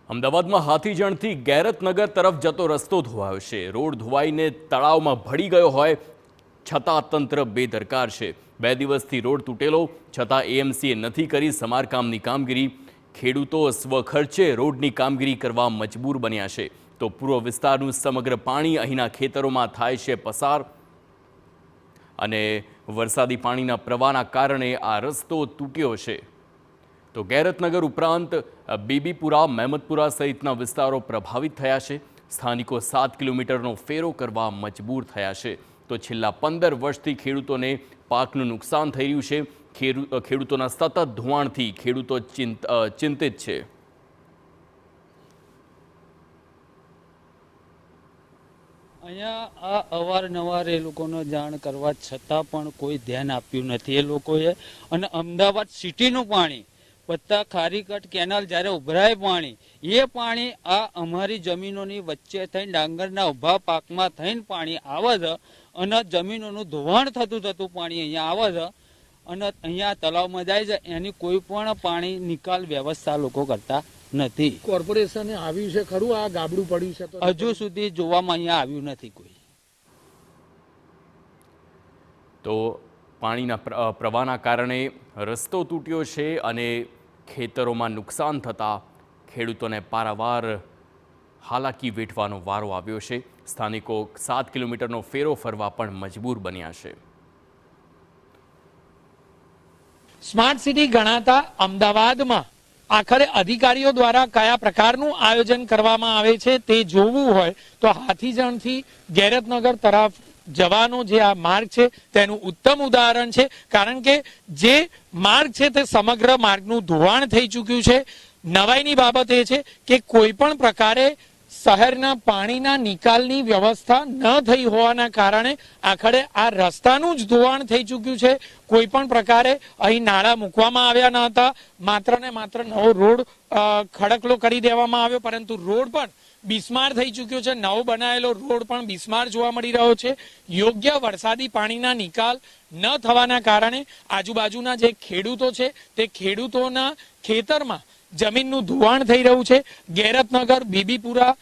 અમદાવાદમાં હાથીજણથી ગેરતનગર તરફ જતો રસ્તો ધોવાયો છે। રોડ ધોવાઈને તળાવમાં ભળી ગયો હોય છતાં તંત્ર બેદરકાર છે। 2 દિવસથી રોડ તૂટેલો છતાં એએમસીએ નથી કરી સમારકામની કામગીરી। ખેડૂતો સ્વખર્ચે રોડની કામગીરી કરવા મજબૂર બન્યા છે, તો પૂર્વ વિસ્તારનું સમગ્ર પાણી અહીંના ખેતરોમાં થાય છે પસાર અને વરસાદી પાણીના પ્રવાહના કારણે આ રસ્તો તૂટ્યો છે। તો ગેરતનગર ઉપરાંત બીબીપુરા, મહેમદપુરા સહિતના વિસ્તારો પ્રભાવિત થયા છે। સ્થાનિકો 7 કિલોમીટરનો ફેરો કરવા મજબૂર થયા છે। તો છેલ્લા 15 વર્ષથી ખેડૂતોને પાકનું નુકસાન થઈ રહ્યું છે। ખેડૂતોના સતત ધોવાણથી ખેડૂતો ચિંતિત છે। અહીંયા આ અવારનવાર એ લોકોને જાણ કરવા છતાં પણ કોઈ ધ્યાન આપ્યું નથી એ લોકોએ। અને અમદાવાદ સિટીનું પાણી વત્તા ખારીકટ કેનાલ જ્યારે ઉભરાય પાણી, એ પાણી આ અમારી જમીનોની વચ્ચે થઈને ડાંગરના ઊભા પાકમાં થઈને પાણી આવે છે અને જમીનોનું ધોવાણ થતું પાણી અહીંયા આવે છે અને અહીંયા તળાવમાં જાય છે। એની કોઈ પણ પાણી નિકાલ વ્યવસ્થા લોકો કરતા નથી। કોર્પોરેશને આવ્યું છે ખરું? આ ગાબડું પડ્યું છે તો હજુ સુધી જોવામાં અહીંયા આવ્યું નથી કોઈ। તો પાણીના પ્રવાહના કારણે રસ્તો તૂટ્યો છે અને ખેતરોમાં નુકસાન થતાં ખેડૂતોને પારાવાર હાલાકી વેઠવાનો વારો આવ્યો છે। સ્થાનિકો 7 કિલોમીટરનો ફેરો ફરવા પણ મજબૂર બન્યા છે। સ્માર્ટ સિટી ગણાતા અમદાવાદમાં આખરે અધિકારીઓ દ્વારા કયા પ્રકારનું આયોજન કરવામાં આવે છે તે જોવું હોય તો હાથીજણથી ગેરતનગર તરફ જવાનો જે આ માર્ગ છે તેનું ઉત્તમ ઉદાહરણ છે। કારણ કે જે માર્ગ છે તે સમગ્ર માર્ગનું ધોવાણ થઈ ચૂક્યું છે। નવાઈની બાબત એ છે કે કોઈ પણ પ્રકારે શહેરના પાણીના નિકાલની વ્યવસ્થા ન થઈ હોવાના કારણે આખરે આ રસ્તાનું જ ધોવાણ થઈ ચૂક્યું છે। કોઈ પણ પ્રકારે અહીં નાળા મૂકવામાં આવ્યા ન હતા, માત્ર ને માત્ર નવો રોડ ખડકલો કરી દેવામાં આવ્યો, પરંતુ રોડ પણ બિસ્માર થઈ ચૂક્યો છે। નવો બનાવેલો રોડ પણ બિસ્માર જોવા મળી રહ્યો છે। યોગ્ય વરસાદી પાણીના નિકાલ ન થવાના કારણે આજુબાજુના જે ખેડૂતો છે તે ખેડૂતોના ખેતરમાં જમીનનું ધોવાણ થઈ રહ્યું છે। ગેરતનગર, બીબીપુરા,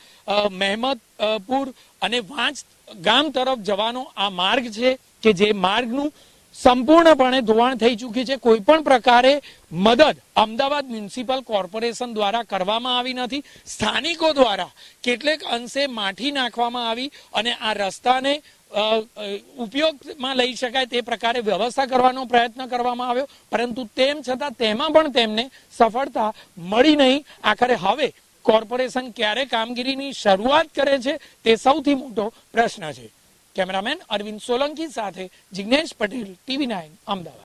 મહેમદપુર અને વાંચ ગામ તરફ જવાનો આ માર્ગ છે કે જે માર્ગનું સંપૂર્ણપણે ધોવાણ થઈ ચૂક્યું છે। કોઈ પણ પ્રકારે મદદ અમદાવાદ મ્યુનિસિપલ કોર્પોરેશન દ્વારા કરવામાં આવી નથી। સ્થાનિકો દ્વારા કેટલેક અંશે માટી નાખવામાં આવી અને આ રસ્તાને ઉપયોગમાં લઈ શકાય તે પ્રકારે વ્યવસ્થા કરવાનો પ્રયત્ન કરવામાં આવ્યો, પરંતુ તેમ છતાં તેમાં પણ તેમને સફળતા મળી નહીં। આખરે હવે કોર્પોરેશન ક્યારે કામગીરીની શરૂઆત કરે છે તે સૌથી મોટો પ્રશ્ન છે। કેમેરામેન અરવિંદ સોલંકી સાથે જિગ્નેશ પટેલ, TV9 અમદાવાદ।